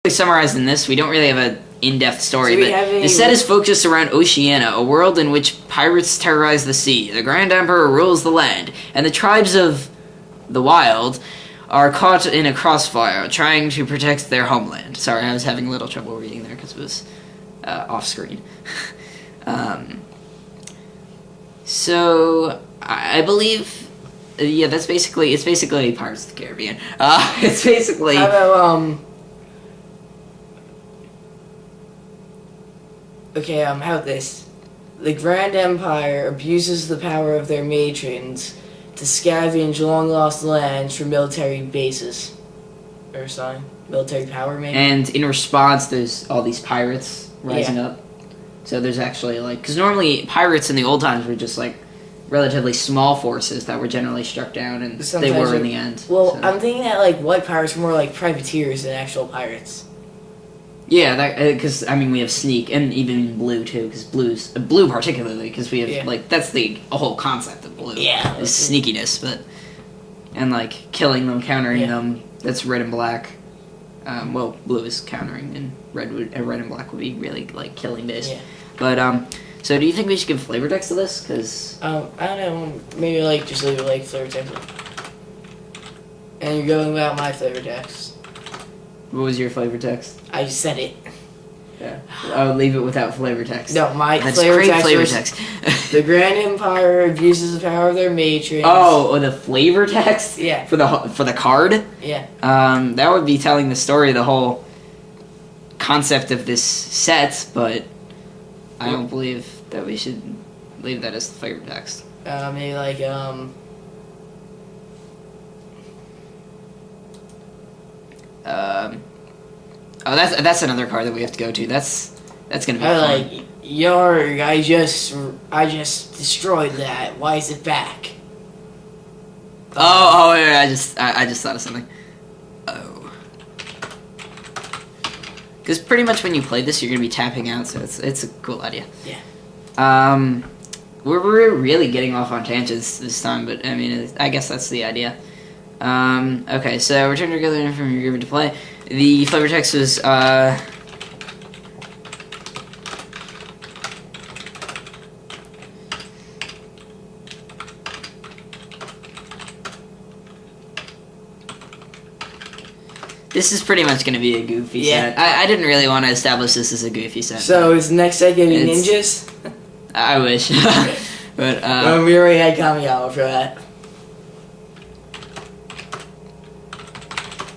Summarized in this, we don't really have an in-depth story, So we but have the set is focused around Oceania, a world in which pirates terrorize the sea, the Grand Emperor rules the land, and the tribes of the wild are caught in a crossfire, trying to protect their homeland. Sorry, I was having a little trouble reading there because it was off-screen. So, I believe... yeah, it's basically Pirates of the Caribbean. It's basically... How about, okay, how about this? The Grand Empire abuses the power of their matrons to scavenge long-lost lands for military bases. Or something. Military power, maybe? And in response, there's all these pirates rising up. So there's actually, like... Because normally, pirates in the old times were just, like, relatively small forces that were generally struck down, and Sometimes they were in the end. Well, so. I'm thinking that, like, white pirates were more like privateers than actual pirates. Yeah, because, I mean, we have sneak, and even blue, too, because blue particularly, because we have, like, that's the whole concept of blue. Yeah. Is sneakiness, but... And, like, killing them, countering them, that's red and black. Well, blue is countering, and red and black would be really, like, killing based. Yeah. But, so do you think we should give flavor text to this? Because... I don't know, maybe, like, just leave it, like, flavor text. And you're going about my flavor text. What was your flavor text? I just said it. Yeah. I would leave it without flavor text. No, my That's flavor great text flavor was, text. the Grand Empire abuses the power of their matrons. Oh, the flavor text? Yeah. For the card? Yeah. That would be telling the story, the whole concept of this set, but I don't believe that we should leave that as the flavor text. Maybe like, oh, that's another card that we have to go to. That's gonna be fun. like, Yarg, I just destroyed that. Why is it back? Oh, yeah, I just thought of something. Oh. Because pretty much when you play this, you're gonna be tapping out, so it's a cool idea. Yeah. We're really getting off on tangents this time, but I mean, I guess that's the idea. Okay, so return together from your given to play. The flavor text was, this is pretty much going to be a goofy set. I didn't really want to establish this as a goofy set. So is the next set going to be ninjas? I wish. But, well, we already had Kamigawa for that.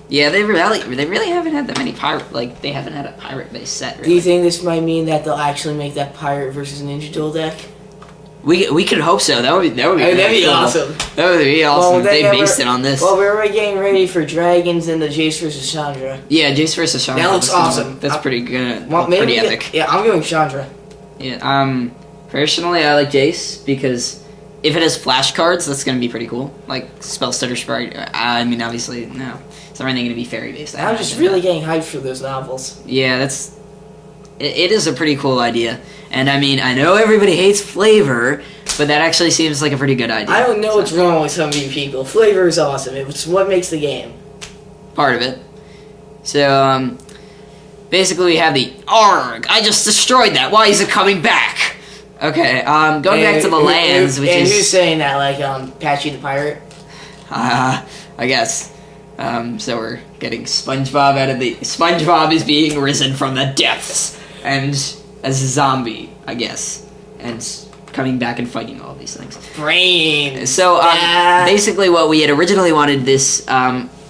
Yeah, they really haven't had that many pirate, like, they haven't had a pirate-based set, really. Do you think this might mean that they'll actually make that pirate versus ninja duel deck? We could hope so. That would be that'd be awesome. That would be awesome if they based it on this. Well, we're already getting ready for Dragons and the Jace versus Chandra. Yeah, Jace versus Chandra. That looks awesome. That's pretty good. Well, pretty epic. Yeah, I'm going Chandra. Yeah, personally, I like Jace because if it has flashcards, that's going to be pretty cool. Like, Spell Stutter Sprite. I mean, obviously, no. It's not really going to be fairy-based. I'm just really getting hyped for those novels. Yeah, it is a pretty cool idea. And, I mean, I know everybody hates flavor, but that actually seems like a pretty good idea. I don't know what's wrong with some of you people. Flavor is awesome. It's what makes the game. Part of it. So, basically we have the Arg! I just destroyed that! Why is it coming back? Okay, going back to the lands, which is... And who's saying that, like, Patchy the Pirate? I guess. So we're getting SpongeBob out of the... SpongeBob is being risen from the depths! And as a zombie, I guess. And coming back and fighting all these things. Brains! So, basically what we had originally wanted this,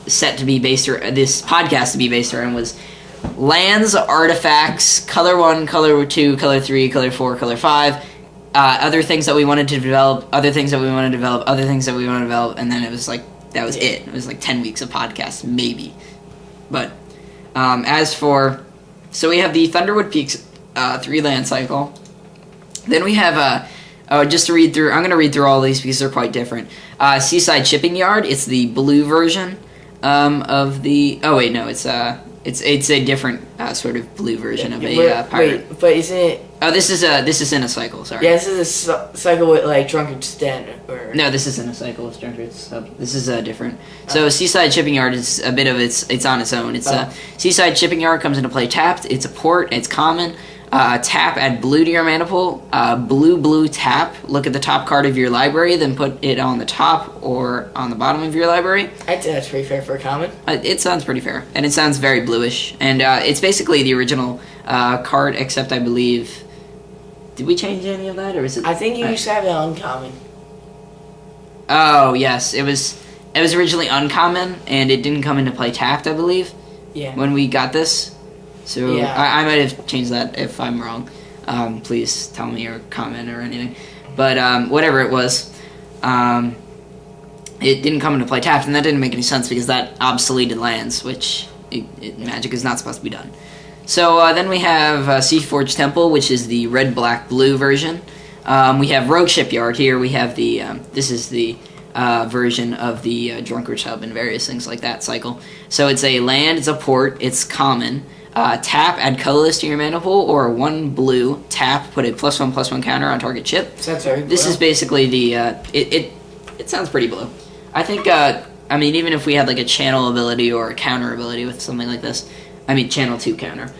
set to be based... this podcast to be based around was... lands, artifacts, color 1, color 2, color 3, color 4, color 5, other things that we wanted to develop, other things that we wanted to develop, other things that we want to develop, and then it was like, that was it. It was like 10 weeks of podcasts, maybe. But, as for, so we have the Thunderwood Peaks 3-land cycle. Then we have, just to read through, I'm going to read through all these because they're quite different. Seaside Shipping Yard, it's the blue version of the, oh wait, no, it's It's a different sort of blue version of a pirate. Wait, but isn't it? Oh, this is in a cycle. Sorry. Yeah, this is a cycle with like Drunkard's Den. Or No, this isn't a cycle with Drunkard's. This is different. So Seaside Shipping Yard is a bit of it's on its own. It's Seaside Shipping Yard comes into play tapped. It's a port. It's common. Tap, add blue to your mana pool. Blue, tap. Look at the top card of your library, then put it on the top or on the bottom of your library. I'd say that's pretty fair for a common. It sounds pretty fair, and it sounds very bluish. And it's basically the original card, except I believe. Did we change any of that, or is it? I think you used to have it uncommon. Oh yes, it was originally uncommon, and it didn't come into play tapped, I believe. Yeah. When we got this. So yeah. I might have changed that if I'm wrong. Please tell me or comment or anything. But whatever it was, it didn't come into play tapped, and that didn't make any sense because that obsoleted lands, which Magic is not supposed to be done. So then we have Seaforge Temple, which is the red, black, blue version. We have Rogue Shipyard here. We have the this is the version of the Drunkard's Hub and various things like that cycle. So it's a land, it's a port, it's common. Tap, add colorless to your mana pool, or 1 blue, tap, put a +1/+1 counter on target chip. Sounds very blue. This is basically the, it sounds pretty blue. I think, I mean, even if we had like a channel ability or a counter ability with something like this, I mean, channel 2 counter,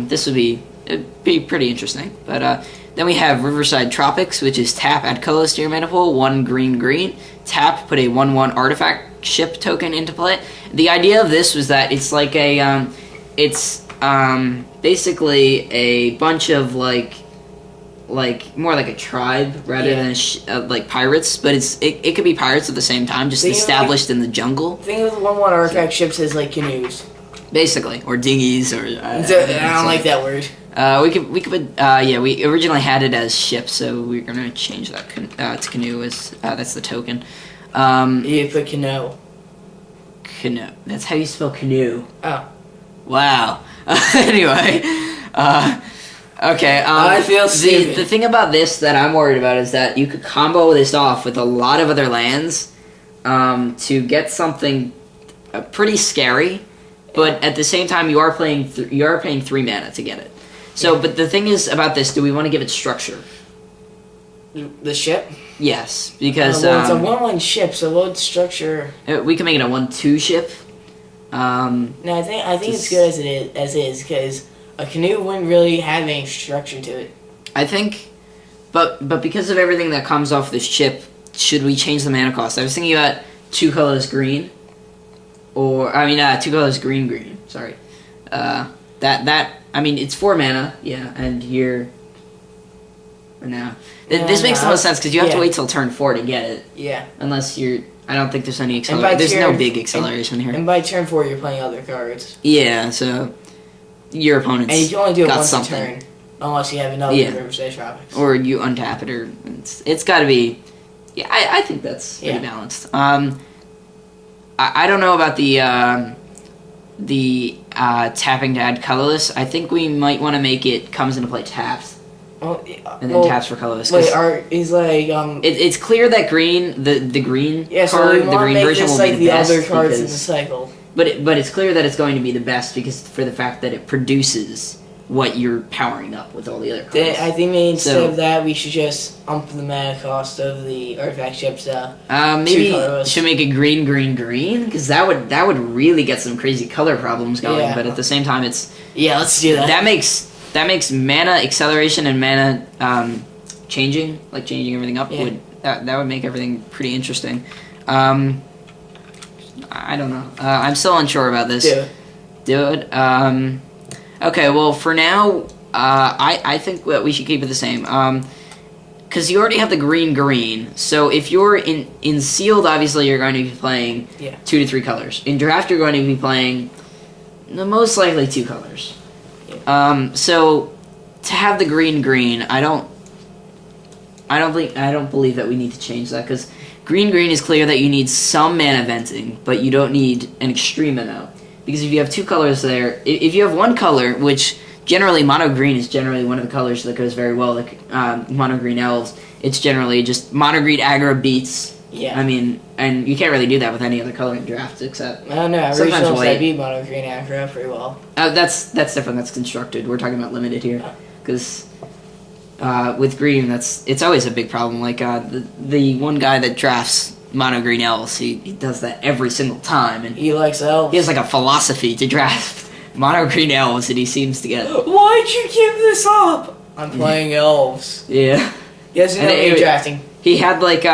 this would be, it'd be pretty interesting. But then we have Riverside Tropics, which is tap, add colorless to your mana pool, 1 green, tap, put a 1/1 artifact ship token into play. The idea of this was that it's like a, it's basically a bunch of like more like a tribe rather than like pirates, but it could be pirates at the same time, just established in the jungle. Think of the 1/1 artifact ships as like canoes, basically, or dinghies, or I don't like that word. We could we originally had it as ships, so we're gonna change that to canoe as that's the token. You put canoe. Canoe. That's how you spell canoe. Oh. Wow. Anyway, okay. I feel stupid. The thing about this that I'm worried about is that you could combo this off with a lot of other lands to get something pretty scary, but at the same time you are paying 3 mana to get it. So, but the thing is about this: do we want to give it structure? The ship? Yes, because well, it's a 1/1 ship, so what structure? We can make it a 1/2 ship. No, I think it's good as is because a canoe wouldn't really have any structure to it. I think, but because of everything that comes off this ship, should we change the mana cost? I was thinking about 2 colors green, or 2 colors green. Sorry, that I mean it's 4 mana, yeah, and here. No, this makes the most sense because you have to wait till turn 4 to get it. Yeah, unless you're. I don't think there's any acceleration. There's no big acceleration here. And by turn 4, you're playing other cards. Yeah, so your opponent's and you can only do it once something. a turn, unless you have another Riverside Tropics. Or you untap it, or it's got to be. Yeah, I think that's pretty balanced. I don't know about the tapping to add colorless. I think we might want to make it comes into play tapped. And then taps for colorless. Wait, he's like it's clear that green, the green card, the green version will be the best. Other cards in the cycle. But it's clear that it's going to be the best because for the fact that it produces what you're powering up with all the other cards. I think maybe instead of that, we should just ump the mana cost of the artifact ships. Maybe should make it green because that would really get some crazy color problems going. Yeah. But at the same time, it's let's do that. That makes mana acceleration and mana changing everything up that would make everything pretty interesting. I don't know. I'm still unsure about this. Do it. Okay. Well, for now, I think that we should keep it the same. Because you already have the green. So if you're in sealed, obviously you're going to be playing 2 to 3 colors. In draft, you're going to be playing most likely 2 colors. So to have the green, I don't believe that we need to change that because green is clear that you need some mana venting, but you don't need an extreme amount. Because if you have 2 colors there, if you have 1 color, which generally mono green is generally one of the colors that goes very well, like mono green elves, it's generally just mono green aggro beats Yeah. I mean, and you can't really do that with any other coloring drafts except. I don't know. Sometimes Regionals, white. I beat mono green accurate pretty well. That's different. That's constructed. We're talking about limited here, because with green, it's always a big problem. Like the one guy that drafts mono green elves, he does that every single time, and He likes elves. he has like a philosophy to draft mono green elves, and he seems to get. Why'd you give this up? I'm playing elves. Yeah. He doesn't know And me drafting. He had like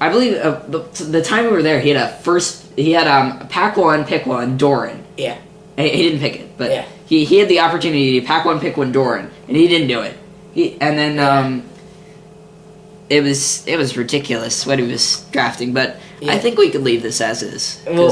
I believe the time we were there, he had pack one, pick one, Doran. Yeah. He didn't pick it, but Yeah. he had the opportunity to pack one, pick one, Doran, and he didn't do it. It was ridiculous what he was drafting, but Yeah. I think we could leave this as is. 'Cause- Well,